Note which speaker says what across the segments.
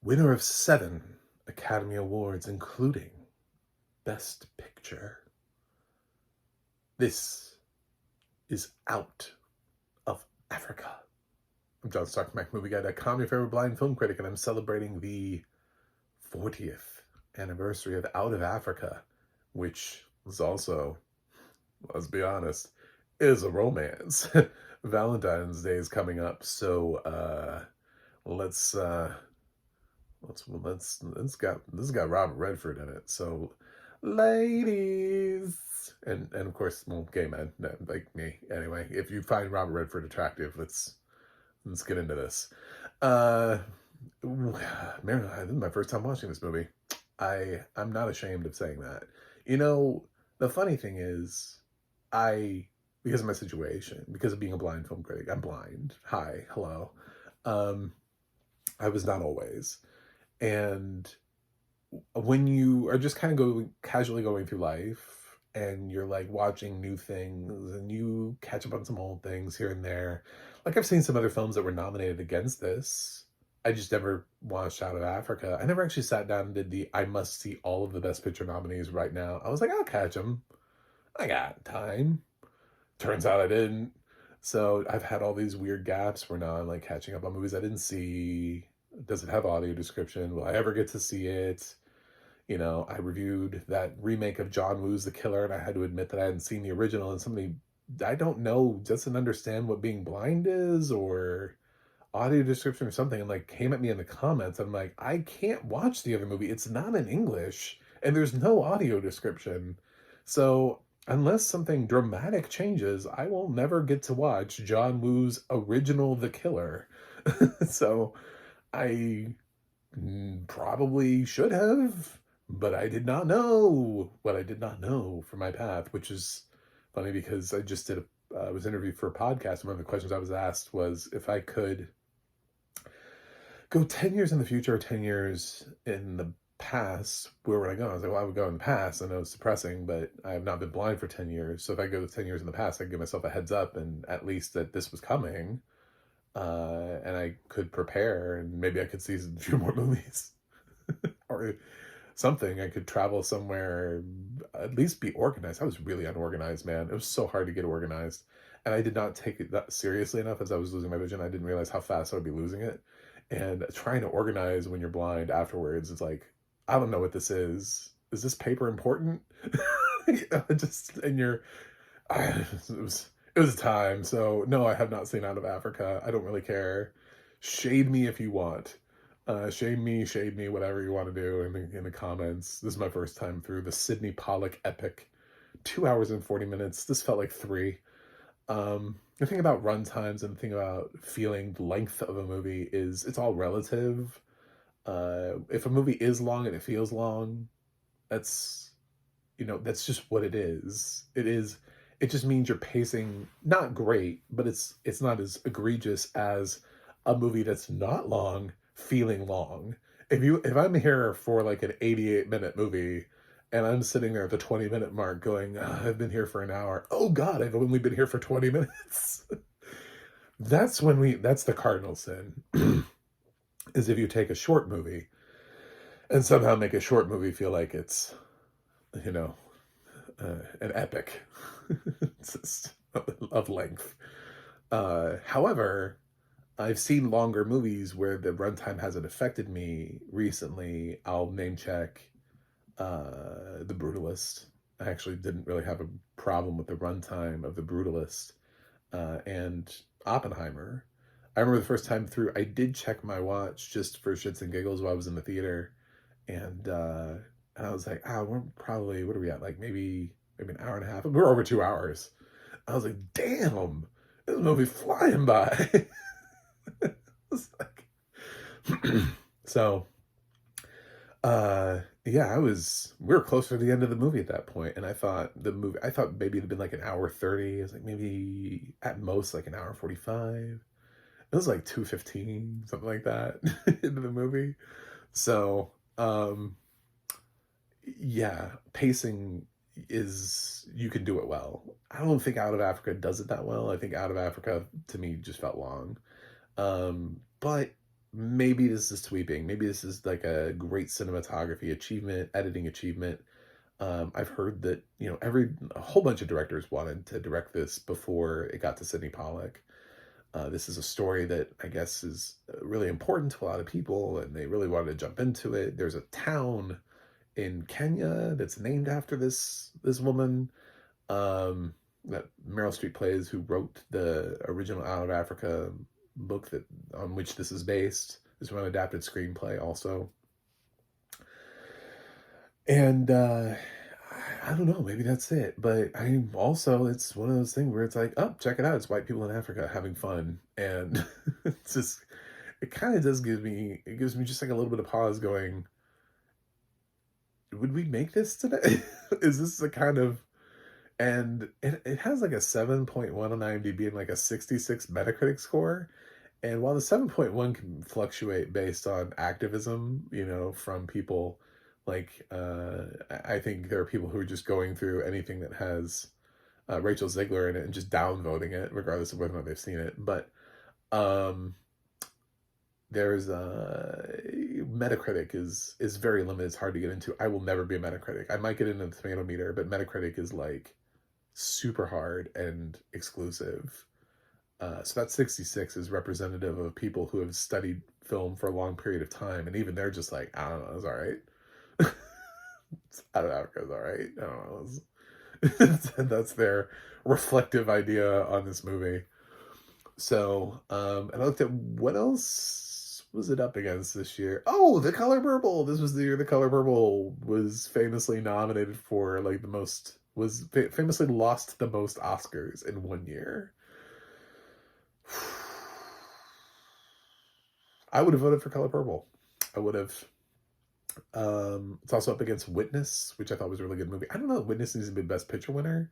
Speaker 1: winner of 7 Academy Awards, including Best Picture. This is Out of Africa. I'm John Stark, MacMovieGuy.com, your favorite blind film critic, and I'm celebrating the 40th anniversary of Out of Africa, which was also, let's be honest, is a romance. Valentine's Day is coming up, so let's this has got Robert Redford in it. So, ladies, and of course, well, gay men like me. Anyway, if you find Robert Redford attractive, let's get into this. Meryl, this is my first time watching this movie. I'm not ashamed of saying that. You know, the funny thing is, because of my situation, because of being a blind film critic, I'm blind. Hi, hello. I was not always. And when you are just kind of casually going through life and you're like watching new things and you catch up on some old things here and there, like I've seen some other films that were nominated against this. I just never watched Out of Africa. I never actually sat down and did I must see all of the Best Picture nominees right now. I was like, I'll catch them. I got time. Turns out I didn't. So I've had all these weird gaps where now I'm like catching up on movies I didn't see. Does it have audio description? Will I ever get to see it? You know, I reviewed that remake of John Woo's The Killer, and I had to admit that I hadn't seen the original, and somebody I don't know doesn't understand what being blind is or audio description or something, and like came at me in the comments. I'm like, I can't watch the other movie. It's not in English, and there's no audio description. So unless something dramatic changes, I will never get to watch John Woo's original The Killer. So I probably should have, but I did not know what I did not know for my path, which is funny because I just was interviewed for a podcast. And one of the questions I was asked was if I could go 10 years in the future or 10 years in the past, where would I go? I was like, well, I would go in the past. I know it's depressing, but I have not been blind for 10 years. So if I go 10 years in the past, I could give myself a heads up and at least that this was coming. And I could prepare and maybe I could see a few more movies or something. I could travel somewhere, at least be organized. I was really unorganized, man. It was so hard to get organized. And I did not take it that seriously enough as I was losing my vision. I didn't realize how fast I would be losing it. And trying to organize when you're blind afterwards, it's like, I don't know what this is. Is this paper important? Just, and it was a time. So no, I have not seen Out of Africa. I don't really care. Shade me if you want. Shade me, whatever you want to do in the comments. This is my first time through the Sidney Pollack epic. 2 hours and 40 minutes. This felt like 3. The thing about runtimes and the thing about feeling the length of a movie is it's all relative. If a movie is long and it feels long, that's just what it is. It just means you're pacing not great, but it's not as egregious as a movie that's not long feeling long. If I'm here for like an 88-minute movie and I'm sitting there at the 20-minute mark going, I've been here for an hour. Oh God, I've only been here for 20 minutes. That's the cardinal sin. Is if you take a short movie and somehow make a short movie feel like it's, an epic of length. However, I've seen longer movies where the runtime hasn't affected me recently. I'll name check The Brutalist. I actually didn't really have a problem with the runtime of The Brutalist. And Oppenheimer. I remember the first time through, I did check my watch just for shits and giggles while I was in the theater. And I was like, we're probably, what are we at? Like maybe an hour and a half. We're over 2 hours. I was like, damn, this movie flying by. It's like, so, yeah, we were closer to the end of the movie at that point, and I thought maybe it'd been like an hour 30. It was like maybe at most like an hour 45. It was like 2:15, something like that, into the movie. So, yeah, pacing you can do it well. I don't think Out of Africa does it that well. I think Out of Africa, to me, just felt long. But maybe this is sweeping. Maybe this is like a great cinematography achievement, editing achievement. I've heard that, a whole bunch of directors wanted to direct this before it got to Sidney Pollack. This is a story that I guess is really important to a lot of people, and they really wanted to jump into it. There's a town in Kenya that's named after this woman, that Meryl Streep plays, who wrote the original Out of Africa book that on which this is based. This one adapted screenplay also. And I don't know, maybe that's it. But it's one of those things where it's like, oh, check it out. It's white people in Africa having fun. And it's just, it kind of does it gives me just like a little bit of pause going, would we make this today? Is this the kind of, and it has like a 7.1 on IMDb and like a 66 Metacritic score. And while the 7.1 can fluctuate based on activism, from people like, I think there are people who are just going through anything that has Rachel Zegler in it and just downvoting it, regardless of whether or not they've seen it. But there's Metacritic is very limited. It's hard to get into. I will never be a Metacritic. I might get into the tomato meter, but Metacritic is like super hard and exclusive. So that 66 is representative of people who have studied film for a long period of time, and even they're just like, I don't know, it's all right. Out of Africa's all right. I don't know. That's their reflective idea on this movie. So, and I looked at what else was it up against this year. Oh, The Color Purple. This was the year The Color Purple was famously nominated for like famously lost the most Oscars in one year. I would have voted for Color Purple. I would have. It's also up against Witness, which I thought was a really good movie. I don't know if Witness needs to be Best Picture winner,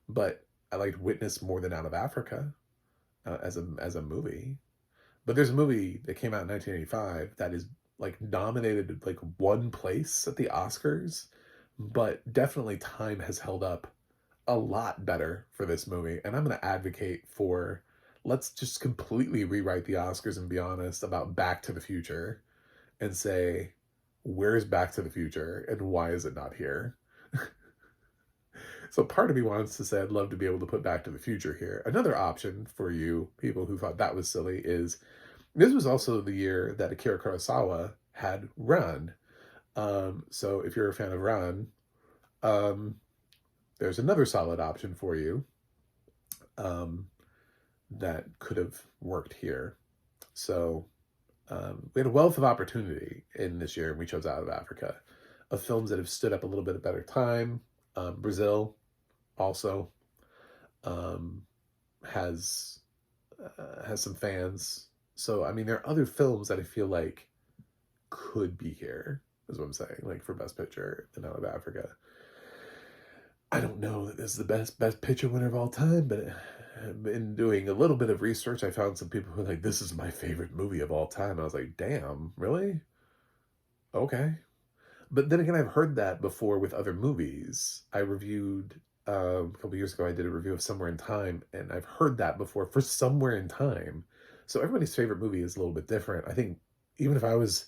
Speaker 1: but I liked Witness more than Out of Africa as a movie. But there's a movie that came out in 1985 that is like nominated like one place at the Oscars, but definitely time has held up a lot better for this movie. And I'm going to advocate for, let's just completely rewrite the Oscars and be honest about Back to the Future and say, where's Back to the Future and why is it not here? So part of me wants to say I'd love to be able to put Back to the Future here. Another option for you people who thought that was silly is this was also the year that Akira Kurosawa had Run. So if you're a fan of Run, there's another solid option for you that could have worked here. So we had a wealth of opportunity in this year, and we chose Out of Africa, of films that have stood up a little bit of better time. Brazil also has some fans. So, I mean, there are other films that I feel like could be here, is what I'm saying, like for Best Picture in Out of Africa. I don't know that this is the best picture winner of all time, but in doing a little bit of research, I found some people who were like, this is my favorite movie of all time. And I was like, damn, really? Okay. But then again, I've heard that before with other movies. I reviewed, a couple years ago, I did a review of Somewhere in Time, and I've heard that before for Somewhere in Time. So everybody's favorite movie is a little bit different. I think even if I was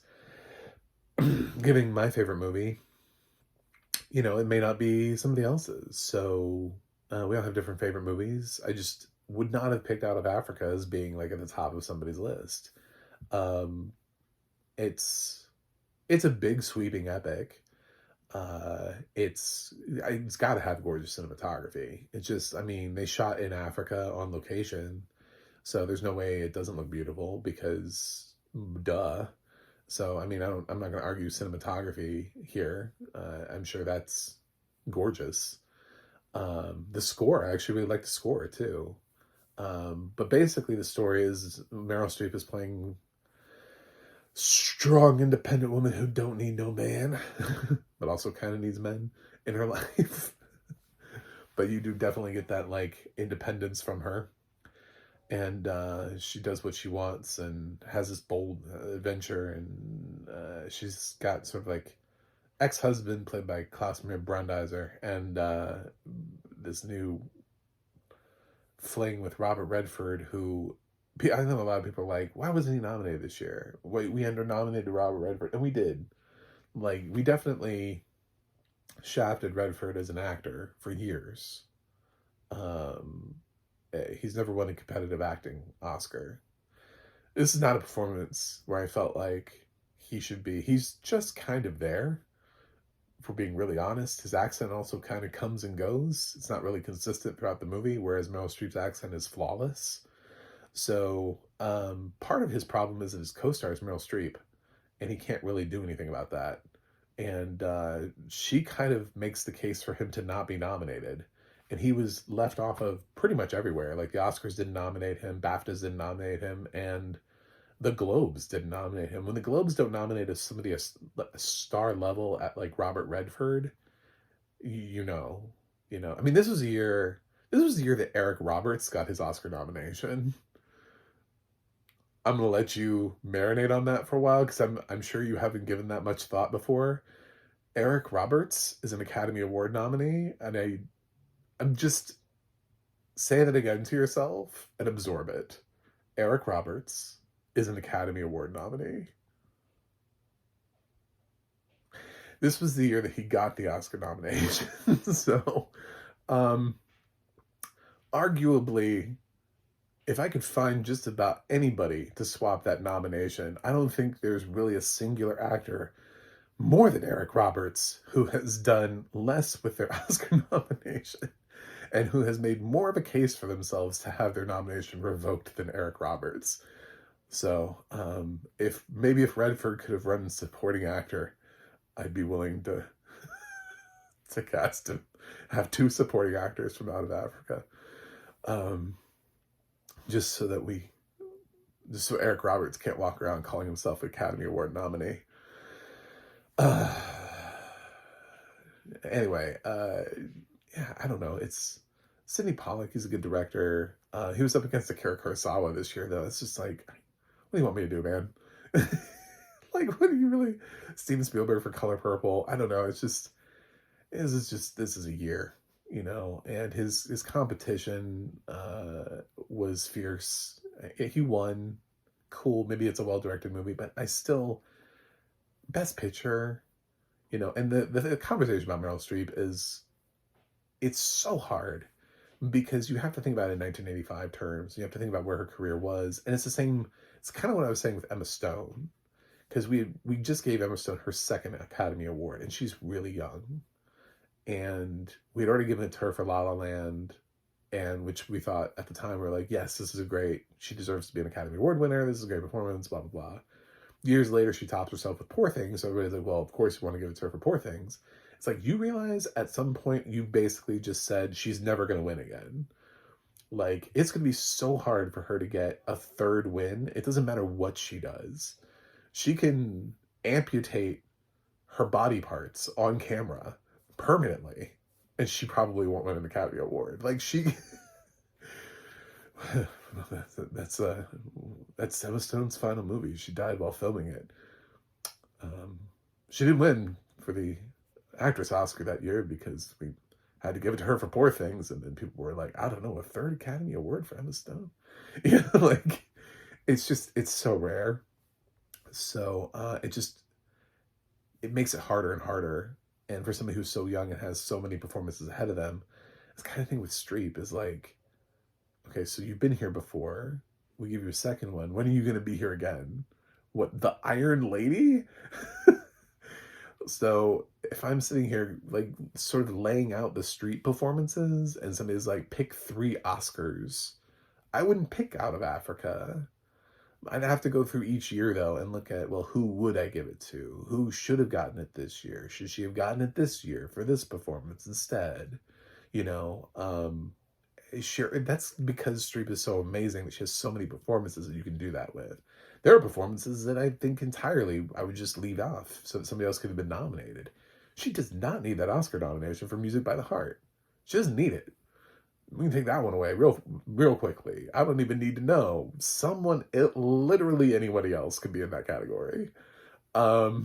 Speaker 1: giving my favorite movie, it may not be somebody else's. So we all have different favorite movies. I just would not have picked Out of Africa as being like at the top of somebody's list. It's a big sweeping epic. It's got to have gorgeous cinematography. It's just, I mean, they shot in Africa on location, so there's no way it doesn't look beautiful because, duh. So, I mean, I'm not going to argue cinematography here. I'm sure that's gorgeous. The score, I actually really like the score too. But basically the story is Meryl Streep is playing strong, independent woman who don't need no man, but also kind of needs men in her life. But you do definitely get that like independence from her. And she does what she wants and has this bold adventure. And she's got sort of like ex-husband played by Klaus-Maria Brandiser and this new fling with Robert Redford, who I know a lot of people are like, why wasn't he nominated this year? We under nominated Robert Redford, and we did. Like, we definitely shafted Redford as an actor for years. Um, he's never won a competitive acting Oscar. This is not a performance where I felt like he should be. He's just kind of there, for being really honest. His accent also kind of comes and goes. It's not really consistent throughout the movie, whereas Meryl Streep's accent is flawless. So part of his problem is that his co-star is Meryl Streep, and he can't really do anything about that. And she kind of makes the case for him to not be nominated. And he was left off of pretty much everywhere. Like the Oscars didn't nominate him, BAFTAs didn't nominate him, and the Globes didn't nominate him. When the Globes don't nominate somebody a star level at like Robert Redford, you know, I mean, this was the year. This was the year that Eric Roberts got his Oscar nomination. I'm gonna let you marinate on that for a while because I'm sure you haven't given that much thought before. Eric Roberts is an Academy Award nominee, and I'm just say that again to yourself and absorb it. Eric Roberts is an Academy Award nominee. This was the year that he got the Oscar nomination. So, um, arguably, if I could find just about anybody to swap that nomination, I don't think there's really a singular actor more than Eric Roberts who has done less with their Oscar nomination and who has made more of a case for themselves to have their nomination revoked than Eric Roberts. So, if Redford could have run supporting actor, I'd be willing to cast him, have two supporting actors from out of Africa, um, just so that just so Eric Roberts can't walk around calling himself Academy Award nominee. Uh, anyway, yeah, I don't know. It's Sidney Pollack. He's a good director. He was up against Akira Kurosawa this year, though. It's just like, what do you want me to do, man? Like, what do you really? Steven Spielberg for Color Purple. I don't know. It's just, this is a year, and his competition was fierce. He won. Cool. Maybe it's a well-directed movie, but I still, Best Picture, and the conversation about Meryl Streep is, it's so hard because you have to think about it in 1985 terms. You have to think about where her career was. And it's the same, it's kind of what I was saying with Emma Stone, because we just gave Emma Stone her second Academy Award, and she's really young. And we'd already given it to her for La La Land, and which we thought at the time, we were like, yes, this is she deserves to be an Academy Award winner. This is a great performance, blah, blah, blah. Years later, she tops herself with Poor Things. So everybody's like, well, of course you want to give it to her for Poor Things. It's like, you realize at some point you basically just said she's never going to win again. Like, it's going to be so hard for her to get a third win. It doesn't matter what she does. She can amputate her body parts on camera permanently, and she probably won't win an Academy Award. Like, she... that's Emma Stone's final movie. She died while filming it. She didn't win for the actress Oscar that year because we had to give it to her for Poor Things, and then people were like, I don't know, a third Academy Award for Emma Stone. Like, it's so rare. So it makes it harder and harder. And for somebody who's so young and has so many performances ahead of them, it's kind of thing with Streep is like, okay, so you've been here before. We give you a second one. When are you going to be here again? What, the Iron Lady? So if I'm sitting here, like, sort of laying out the Streep performances, and somebody's like, pick 3 Oscars, I wouldn't pick Out of Africa. I'd have to go through each year, though, and look at, well, who would I give it to? Who should have gotten it this year? Should she have gotten it this year for this performance instead? Sure, that's because Streep is so amazing that she has so many performances that you can do that with. There are performances that I think entirely I would just leave off so that somebody else could have been nominated. She does not need that Oscar nomination for Music by the Heart. She doesn't need it. We can take that one away real quickly. I don't even need to know. Literally anybody else could be in that category. Yeah,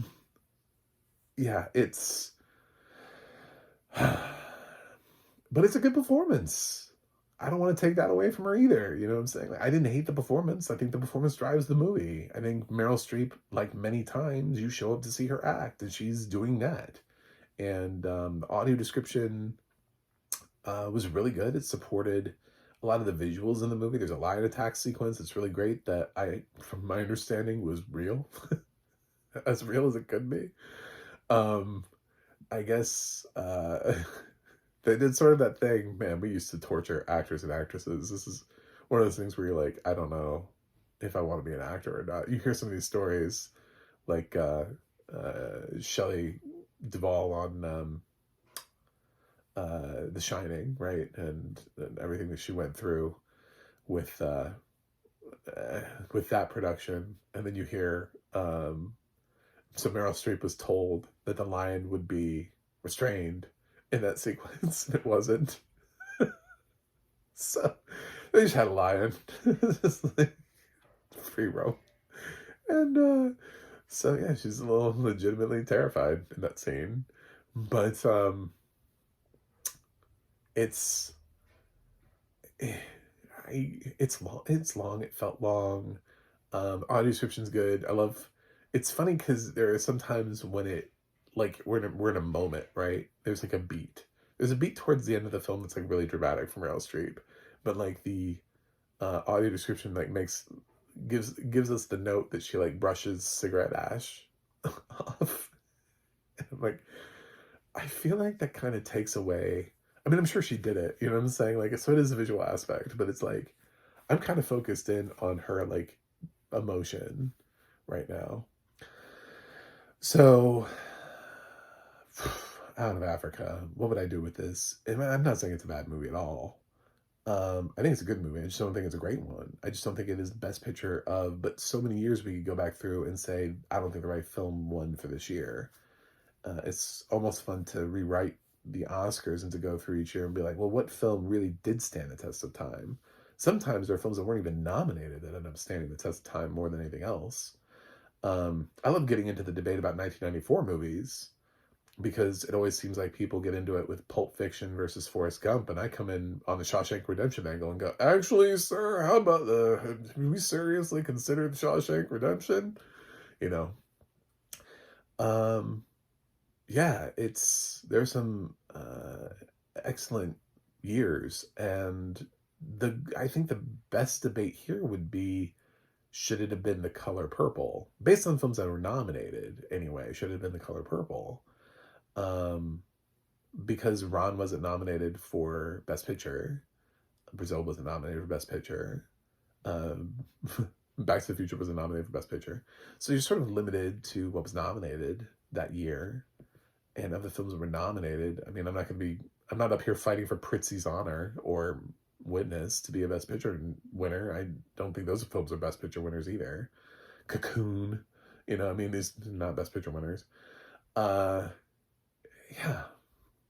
Speaker 1: but it's a good performance. I don't want to take that away from her either. You know what I'm saying? Like, I didn't hate the performance. I think the performance drives the movie. I think Meryl Streep, like many times, you show up to see her act, and she's doing that. And the audio description was really good. It supported a lot of the visuals in the movie. There's a lion attack sequence. It's really great that from my understanding, was real, as real as it could be. Um, I guess they did sort of that thing. Man, we used to torture actors and actresses. This is one of those things where you're like, I don't know if I want to be an actor or not. You hear some of these stories, like Shelley Duvall on The Shining, right, and everything that she went through with that production, and then you hear so Meryl Streep was told that the lion would be restrained in that sequence, and it wasn't. So they just had a lion, just like free roam, and so yeah, she's a little legitimately terrified in that scene, but it's it's long. It's long. It felt long. Audio description's good. I love. It's funny because there are sometimes when it like we're in a moment, right? There's like a beat. There's a beat towards the end of the film that's like really dramatic from Meryl Streep, but like the audio description like gives us the note that she like brushes cigarette ash off. And I'm like, I feel like that kind of takes away. I mean, I'm sure she did it. You know what I'm saying? Like, so it is a visual aspect, but it's like I'm kind of focused in on her like emotion right now. So, out of Africa, what would I do with this? And I'm not saying it's a bad movie at all. I think it's a good movie. I just don't think it's a great one. I just don't think it is the best picture of. But so many years we could go back through and say I don't think the right film won for this year. It's almost fun to rewrite the Oscars and to go through each year and be like, well, what film really did stand the test of time? Sometimes there are films that weren't even nominated that end up standing the test of time more than anything else. I love getting into the debate about 1994 movies because it always seems like people get into it with Pulp Fiction versus Forrest Gump, and I come in on the Shawshank Redemption angle and go, actually, sir, how about have we seriously considered Shawshank Redemption? You know, um, yeah, there's some excellent years, and I think the best debate here would be should it have been The Color Purple, based on films that were nominated anyway. Should it have been The Color Purple? Um, because Ron wasn't nominated for Best Picture, Brazil wasn't nominated for Best Picture. Um, Back to the Future wasn't nominated for Best Picture, so you're sort of limited to what was nominated that year. And of the films that were nominated, I mean, I'm not up here fighting for Prizzi's honor or Witness to be a Best Picture winner. I don't think those films are Best Picture winners either. Cocoon, I mean, these are not Best Picture winners. Uh, yeah,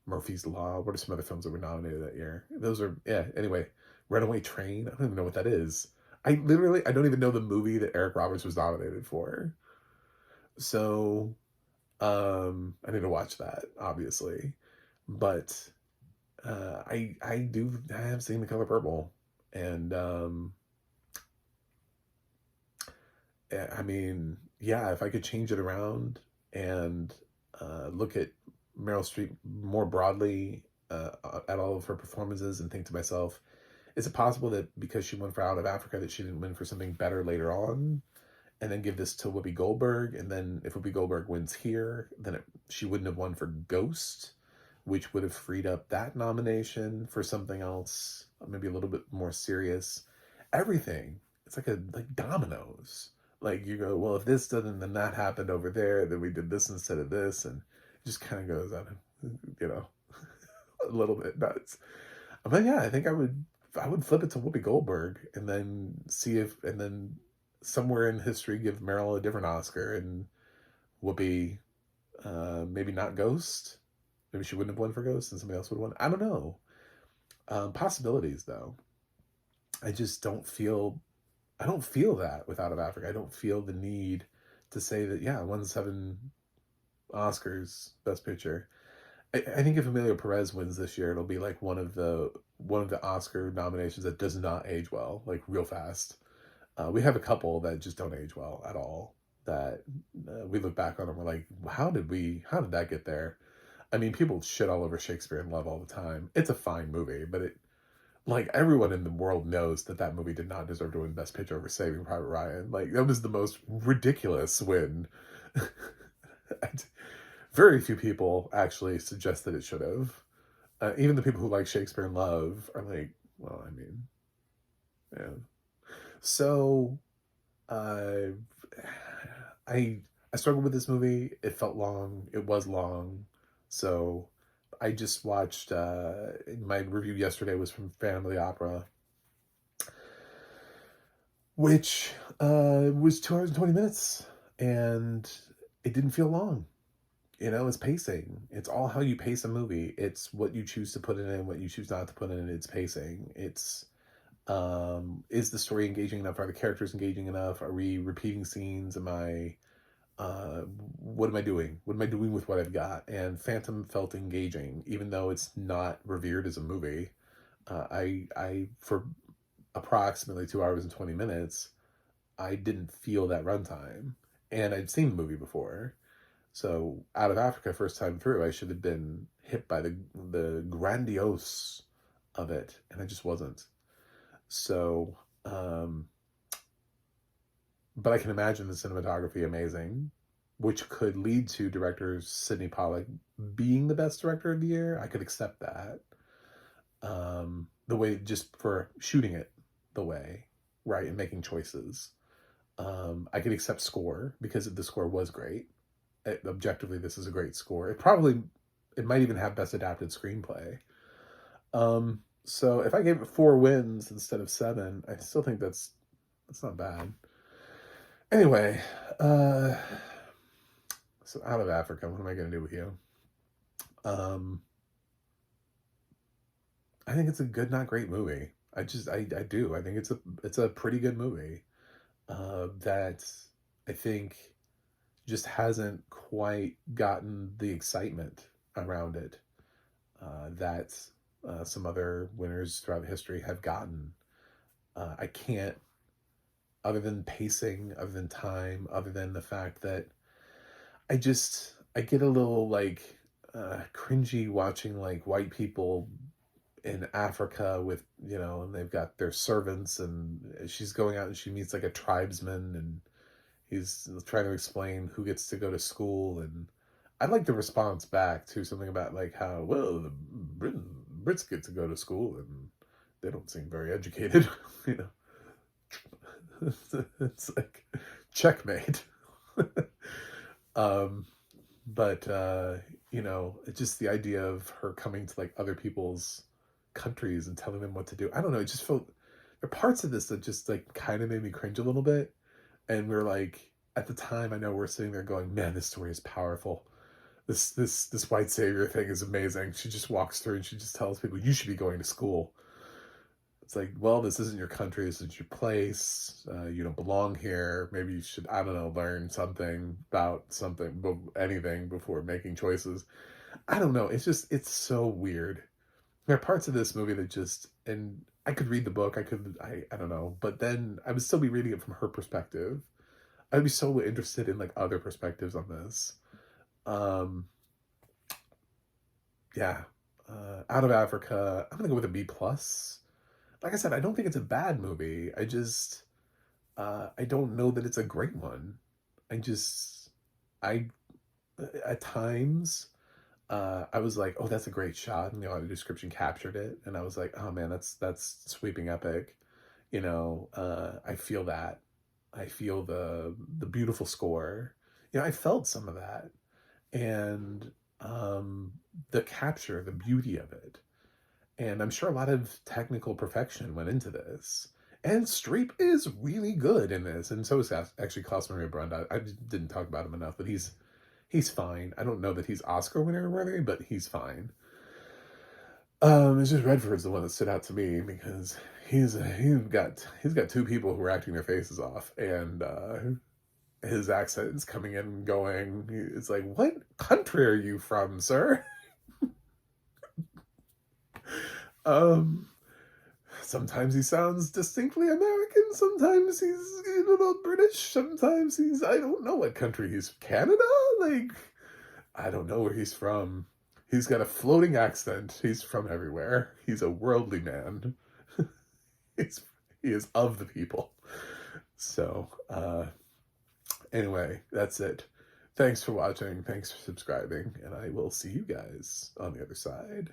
Speaker 1: Murphy's Law. What are some other films that were nominated that year? Those are, yeah, anyway, Runaway Train. I don't even know what that is. I don't even know the movie that Eric Roberts was nominated for. So, I need to watch that, obviously. But I have seen The Color Purple, and I mean, yeah, if I could change it around and look at Meryl Streep more broadly at all of her performances and think to myself, is it possible that because she won for Out of Africa that she didn't win for something better later on? And then give this to Whoopi Goldberg, and then if Whoopi Goldberg wins here, then she wouldn't have won for Ghost, which would have freed up that nomination for something else, maybe a little bit more serious. Everything, it's like dominoes. Like you go, well, if this doesn't, then that happened over there, then we did this instead of this, and it just kind of goes on, a little bit nuts. But yeah, I think I would flip it to Whoopi Goldberg, and then and then somewhere in history give Meryl a different Oscar, and Whoopi maybe not Ghost. Maybe she wouldn't have won for Ghost and somebody else would have won. I don't know. Possibilities though. I just don't feel that with Out of Africa. I don't feel the need to say that, yeah, I won 7 Oscars, Best Picture. I think if Emilio Perez wins this year, it'll be like one of the one of the Oscar nominations that does not age well, like real fast. We have a couple that just don't age well at all. That we look back on and we're like, how did that get there? I mean, people shit all over Shakespeare in Love all the time. It's a fine movie, but like everyone in the world knows that that movie did not deserve to win Best Picture over Saving Private Ryan. Like that was the most ridiculous win. Very few people actually suggest that it should have. Even the people who like Shakespeare in Love are like, well, I mean, yeah. So, uh, I I struggled with this movie. It felt long. It was long. So I just watched. My review yesterday was from Phantom of the Opera, which was 2 hours and 20 minutes, and it didn't feel long. You know, it's pacing. It's all how you pace a movie. It's what you choose to put in, what you choose not to put in. It's pacing. It's is the story engaging enough? Are the characters engaging enough? Are we repeating scenes? Am I what am I doing? What am I doing with what I've got? And Phantom felt engaging, even though it's not revered as a movie. I for approximately 2 hours and 20 minutes, I didn't feel that runtime, and I'd seen the movie before. So Out of Africa, first time through, I should have been hit by the grandiose of it, and I just wasn't. So, but I can imagine the cinematography amazing, which could lead to director Sidney Pollack being the best director of the year. I could accept that. The way, just for shooting it the way, right, and making choices. I could accept score because the score was great. Objectively, this is a great score. It might even have best adapted screenplay. So if I gave it 4 wins instead of 7, I still think that's not bad. Anyway, so Out of Africa, what am I going to do with you? I think it's a good, not great movie. I do. I think it's a pretty good movie. That I think just hasn't quite gotten the excitement around it that some other winners throughout history have gotten. I can't, other than pacing, other than time, other than the fact that I get a little like cringy watching like white people in Africa with, and they've got their servants, and she's going out and she meets like a tribesman, and he's trying to explain who gets to go to school. And I like the response back to something about like how, well, the Brits get to go to school and they don't seem very educated. you know it's like checkmate. But it's just the idea of her coming to like other people's countries and telling them what to do. I don't know, it just felt, there are parts of this that just like kind of made me cringe a little bit. And we're like, at the time, I know we're sitting there going, man, this story is powerful. This white savior thing is amazing. She just walks through and she just tells people, you should be going to school. It's like, well, this isn't your country, this is your place. You don't belong here. Maybe you should, I don't know, learn something about anything before making choices. I don't know. It's so weird. There are parts of this movie that just, and I could read the book, I don't know, but then I would still be reading it from her perspective. I'd be so interested in like other perspectives on this. Yeah. Out of Africa, I'm gonna go with a B plus. Like I said, I don't think it's a bad movie. I don't know that it's a great one. I just, I, at times, I was like, oh, that's a great shot, and the audio description captured it, and I was like, oh man, that's sweeping epic. I feel that. I feel the beautiful score. I felt some of that, and the capture, the beauty of it, and I'm sure a lot of technical perfection went into this. And Streep is really good in this, and so is actually Klaus Maria Branda. I didn't talk about him enough, but he's fine. I don't know that he's Oscar winner worthy, but he's fine. It's just Redford's the one that stood out to me because he's got 2 people who are acting their faces off, and his accent is coming in and going. It's like, what country are you from, sir? Um, Sometimes he sounds distinctly American, sometimes he's, British, sometimes he's, I don't know what country he's, Canada? Like, I don't know where he's from. He's got a floating accent. He's from everywhere. He's a worldly man. He's, he is of the people. So, anyway, that's it. Thanks for watching. Thanks for subscribing. And I will see you guys on the other side.